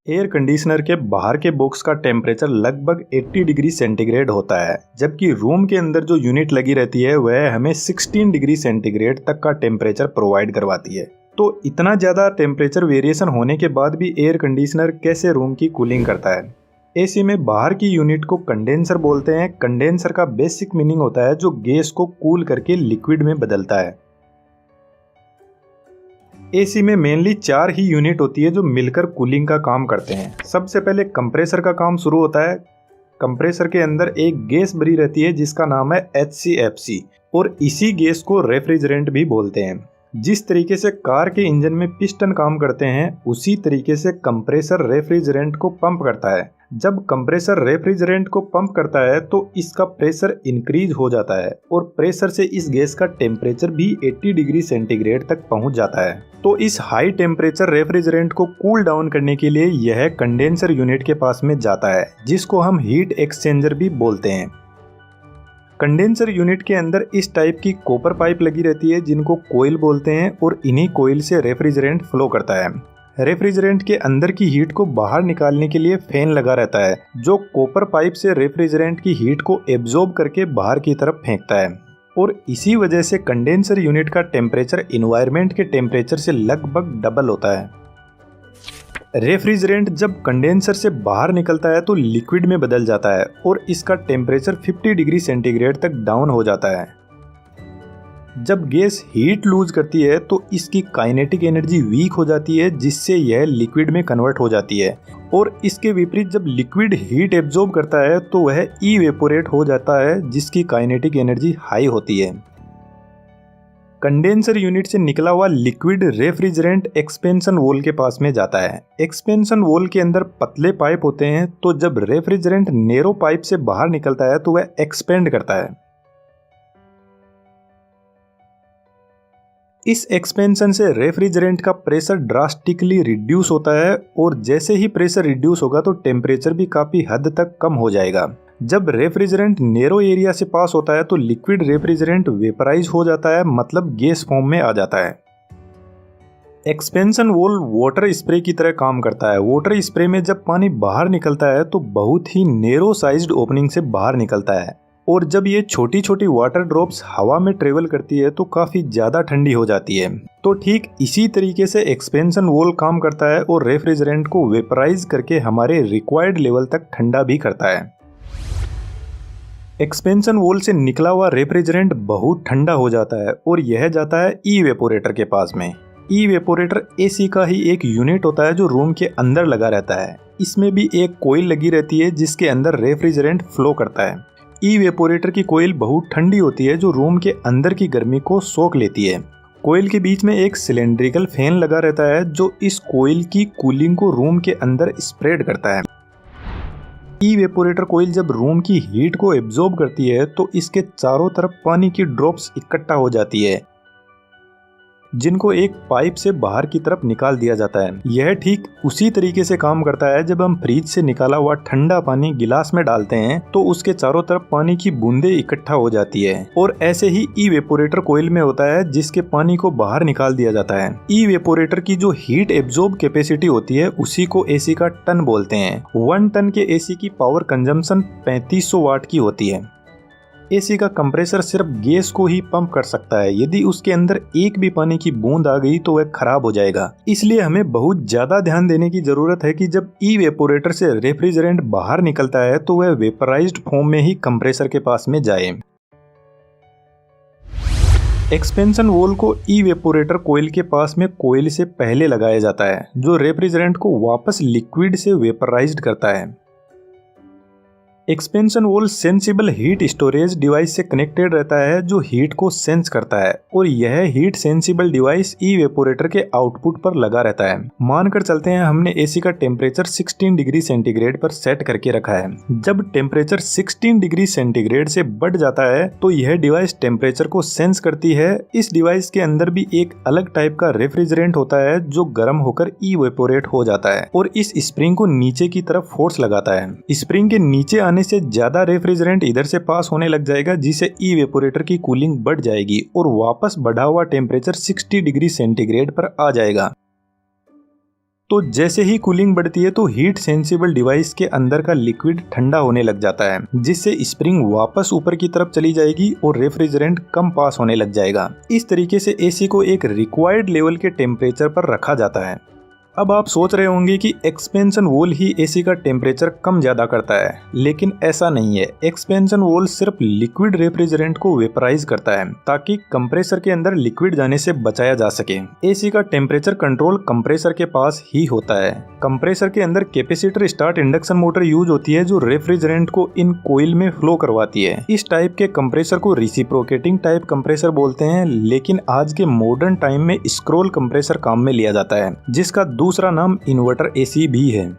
Air conditioner के बाहर के बॉक्स का टेम्परेचर लगभग 80 डिग्री सेंटीग्रेड होता है, जबकि रूम के अंदर जो यूनिट लगी रहती है वह हमें 16 डिग्री सेंटीग्रेड तक का टेम्परेचर प्रोवाइड करवाती है। तो इतना ज़्यादा टेम्परेचर वेरिएशन होने के बाद भी एयर कंडीशनर कैसे रूम की कूलिंग करता है? एसी में बाहर की यूनिट को कंडेंसर बोलते हैं। कंडेंसर का बेसिक मीनिंग होता है जो गैस को कूल करके लिक्विड में बदलता है। एसी में मेनली 4 ही यूनिट होती है जो मिलकर कूलिंग का काम करते हैं। सबसे पहले कंप्रेसर का काम शुरू होता है। कंप्रेसर के अंदर एक गैस भरी रहती है जिसका नाम है HCFC और इसी गैस को रेफ्रिजरेंट भी बोलते हैं। जिस तरीके से कार के इंजन में पिस्टन काम करते हैं उसी तरीके से कंप्रेसर रेफ्रिजरेंट को पंप करता है। जब कंप्रेसर रेफ्रिजरेंट को पंप करता है तो इसका प्रेशर इंक्रीज हो जाता है और प्रेशर से इस गैस का टेम्परेचर भी 80 डिग्री सेंटीग्रेड तक पहुंच जाता है। तो इस हाई टेम्परेचर रेफ्रिजरेंट को कूल डाउन करने के लिए यह कंडेंसर यूनिट के पास में जाता है जिसको हम हीट एक्सचेंजर भी बोलते हैं। कंडेंसर यूनिट के अंदर इस टाइप की कॉपर पाइप लगी रहती है जिनको कोयल बोलते हैं और इन्हीं कोयल से रेफ्रिजरेंट फ्लो करता है। रेफ्रिजरेंट के अंदर की हीट को बाहर निकालने के लिए फैन लगा रहता है जो कॉपर पाइप से रेफ्रिजरेंट की हीट को एब्जॉर्ब करके बाहर की तरफ फेंकता है और इसी वजह से कंडेंसर यूनिट का टेम्परेचर एनवायरनमेंट के टेम्परेचर से लगभग डबल होता है। रेफ्रिजरेंट जब कंडेंसर से बाहर निकलता है तो लिक्विड में बदल जाता है और इसका टेम्परेचर 50 डिग्री सेंटीग्रेड तक डाउन हो जाता है। जब गैस हीट लूज करती है तो इसकी काइनेटिक एनर्जी वीक हो जाती है जिससे यह लिक्विड में कन्वर्ट हो जाती है और इसके विपरीत जब लिक्विड हीट एब्जॉर्ब करता है तो वह इवेपोरेट हो जाता है जिसकी काइनेटिक एनर्जी हाई होती है। कंडेंसर यूनिट से निकला हुआ लिक्विड रेफ्रिजरेंट एक्सपेंशन वॉल के पास में जाता है। एक्सपेंशन वॉल के अंदर पतले पाइप होते हैं तो जब रेफ्रिजरेंट नैरो पाइप से बाहर निकलता है तो वह एक्सपेंड करता है। इस एक्सपेंशन से रेफ्रिजरेंट का प्रेशर ड्रास्टिकली रिड्यूस होता है और जैसे ही प्रेशर रिड्यूस होगा तो टेम्परेचर भी काफ़ी हद तक कम हो जाएगा। जब रेफ्रिजरेंट नैरो एरिया से पास होता है तो लिक्विड रेफ्रिजरेंट वेपराइज हो जाता है, मतलब गैस फॉर्म में आ जाता है। एक्सपेंशन वॉल वाटर स्प्रे की तरह काम करता है। वाटर स्प्रे में जब पानी बाहर निकलता है तो बहुत ही नैरो साइज्ड ओपनिंग से बाहर निकलता है और जब ये छोटी छोटी वाटर ड्रॉप्स हवा में ट्रेवल करती है तो काफ़ी ज़्यादा ठंडी हो जाती है। तो ठीक इसी तरीके से एक्सपेंशन वॉल काम करता है और रेफ्रिजरेंट को वेपराइज करके हमारे रिक्वायर्ड लेवल तक ठंडा भी करता है। एक्सपेंशन वॉल से निकला हुआ रेफ्रिजरेंट बहुत ठंडा हो जाता है और यह जाता है इवेपोरेटर के पास में। इवेपोरेटर एसी का ही एक यूनिट होता है जो रूम के अंदर लगा रहता है। इसमें भी एक कोयल लगी रहती है जिसके अंदर रेफ्रिजरेंट फ्लो करता है। इवेपोरेटर की कोयल बहुत ठंडी होती है जो रूम के अंदर की गर्मी को सोख लेती है। कोयल के बीच में एक सिलेंड्रिकल फैन लगा रहता है जो इस कोयल की कूलिंग को रूम के अंदर स्प्रेड करता है। इवेपोरेटर कोयल जब रूम की हीट को एब्जॉर्ब करती है तो इसके चारों तरफ पानी की ड्रॉप्स इकट्ठा हो जाती है जिनको एक पाइप से बाहर की तरफ निकाल दिया जाता है। यह ठीक उसी तरीके से काम करता है जब हम फ्रिज से निकाला हुआ ठंडा पानी गिलास में डालते हैं तो उसके चारों तरफ पानी की बूंदें इकट्ठा हो जाती है और ऐसे ही इवेपोरेटर कोयल में होता है जिसके पानी को बाहर निकाल दिया जाता है। इवेपोरेटर की जो हीट एब्जॉर्ब कैपेसिटी होती है उसी को एसी का टन बोलते हैं। 1 टन के एसी की पावर कंजम्पशन 3500 वाट की होती है। एसी का कंप्रेसर सिर्फ गैस को ही पंप कर सकता है। यदि उसके अंदर एक भी पानी की बूंद आ गई तो वह खराब हो जाएगा। इसलिए हमें बहुत ज्यादा ध्यान देने की जरूरत है कि जब इवेपोरेटर से रेफ्रिजरेंट बाहर निकलता है तो वह वेपराइज्ड फॉर्म में ही कंप्रेसर के पास में जाए। एक्सपेंशन वॉल को इवेपोरेटर कोयल के पास में कोयल से पहले लगाया जाता है जो रेफ्रिजरेंट को वापस लिक्विड से वेपराइज्ड करता है। Expansion valve sensible heat storage device से कनेक्टेड रहता है जो हीट को सेंस करता है और यह हीट सेंसिबल डिवाइस इवेपोरेटर के आउटपुट पर लगा रहता है। मानकर चलते हैं हमने एसी का टेम्परेचर 16 डिग्री सेंटीग्रेड पर सेट करके रखा है। जब टेम्परेचर 16 डिग्री सेंटीग्रेड से बढ़ जाता है तो यह डिवाइस टेम्परेचर को सेंस करती है। इस डिवाइस के अंदर भी एक अलग टाइप का रेफ्रिजरेंट होता है जो गर्म होकर इवेपोरेट हो जाता है और इस स्प्रिंग को नीचे की तरफ फोर्स लगाता है। स्प्रिंग के नीचे आने से ज्यादा रेफ्रिजरेंट इधर से पास होने लग जाएगा जिससे इवेपोरेटर की कूलिंग बढ़ जाएगी और वापस बढ़ा हुआ टेम्परेचर 60 डिग्री सेंटीग्रेड पर आ जाएगा। तो जैसे ही कूलिंग बढ़ती है तो हीट सेंसिबल डिवाइस के अंदर का लिक्विड ठंडा होने लग जाता है, जिससे स्प्रिंग वापस ऊपर की तरफ चली जाएगी और रेफ्रिजरेंट कम पास होने लग जाएगा। इस तरीके से एसी को एक रिक्वायर्ड लेवल के टेम्परेचर पर रखा जाता है। अब आप सोच रहे होंगे कि एक्सपेंशन वॉल ही एसी का टेम्परेचर कम ज्यादा करता है, लेकिन ऐसा नहीं है। एक्सपेंशन वॉल सिर्फ लिक्विड रेफ्रिजरेंट को वेपराइज करता है ताकि कंप्रेसर के अंदर लिक्विड जाने से बचाया जा सके। एसी का टेम्परेचर कंट्रोल कंप्रेसर के पास ही होता है। कंप्रेसर के अंदर capacitor start induction motor use होती है जो रेफ्रिजरेंट को इन कोइल में फ्लो करवाती है। इस टाइप के कंप्रेसर को रिसिप्रोकेटिंग टाइप कंप्रेसर बोलते हैं, लेकिन आज के मॉडर्न टाइम में स्क्रोल कंप्रेसर काम में लिया जाता है, जिसका दूसरा नाम इन्वर्टर एसी भी है।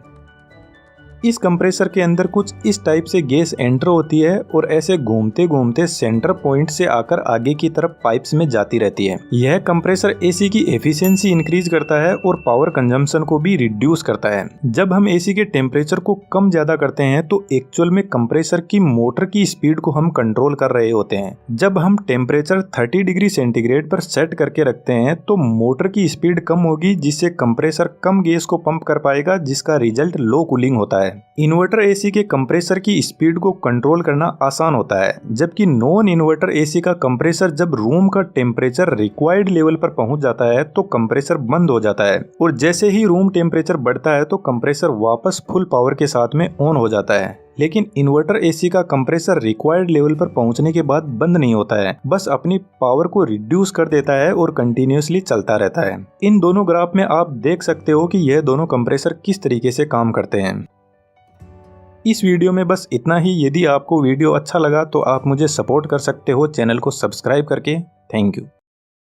इस कंप्रेसर के अंदर कुछ इस टाइप से गैस एंटर होती है और ऐसे घूमते घूमते सेंटर पॉइंट से आकर आगे की तरफ पाइप्स में जाती रहती है। यह कंप्रेसर एसी की एफिशिएंसी इंक्रीज करता है और पावर कंजम्पशन को भी रिड्यूस करता है। जब हम एसी के टेम्परेचर को कम ज्यादा करते हैं तो एक्चुअल में कंप्रेसर की मोटर की स्पीड को हम कंट्रोल कर रहे होते हैं। जब हम टेम्परेचर 30 डिग्री सेंटीग्रेड पर सेट करके रखते हैं तो मोटर की स्पीड कम होगी, जिससे कंप्रेसर कम गैस को पंप कर पाएगा, जिसका रिजल्ट लो कूलिंग होता है। इन्वर्टर एसी के कंप्रेसर की स्पीड को कंट्रोल करना आसान होता है, जबकि नॉन इन्वर्टर एसी का कंप्रेसर जब रूम का टेम्परेचर रिक्वायर्ड लेवल पर पहुंच जाता है तो कंप्रेसर बंद हो जाता है, और जैसे ही रूम टेम्परेचर बढ़ता है तो कंप्रेसर वापस फुल पावर के साथ में ऑन हो जाता है। लेकिन इन्वर्टर एसी का कंप्रेसर रिक्वायर्ड लेवल पर पहुंचने के बाद बंद नहीं होता है, बस अपनी पावर को रिड्यूस कर देता है और कंटिन्यूसली चलता रहता है। इन दोनों ग्राफ में आप देख सकते हो कि यह दोनों कंप्रेसर किस तरीके से काम करते हैं। इस वीडियो में बस इतना ही। यदि आपको वीडियो अच्छा लगा तो आप मुझे सपोर्ट कर सकते हो चैनल को सब्सक्राइब करके। Thank you.